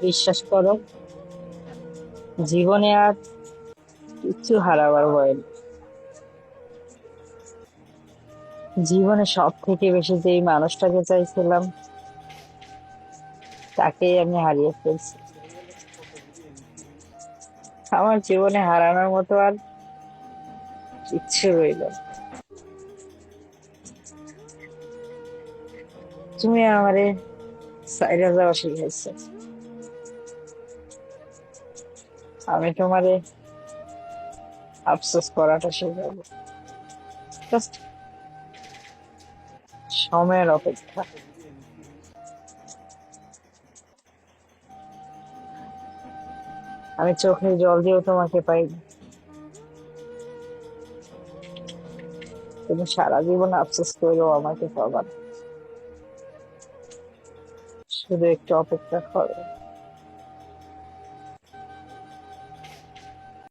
বিশ্বাস করো, জীবনে আর কিচ্ছু হারাবার ভয় নেই। জীবনে সব থেকে বেশি যেই মানুষটাকে চাইছিলাম, তাকেই আমি হারিয়ে ফেলছি। আমার জীবনে হারানোর মতো আর কিচ্ছু রইল না। তুমি আমারে সাইডে যাওয়া শিখাইছো, আমি তোমারে আফসোস করাটা শিখাবো। জাস্ট সময়ের অপেক্ষা। আমি চোখের জল দিয়েও তোমাকে পাইনি, তুমি সারা জীবন আফসোস করো আমাকে পাবার। শুধু একটু অপেক্ষা করো।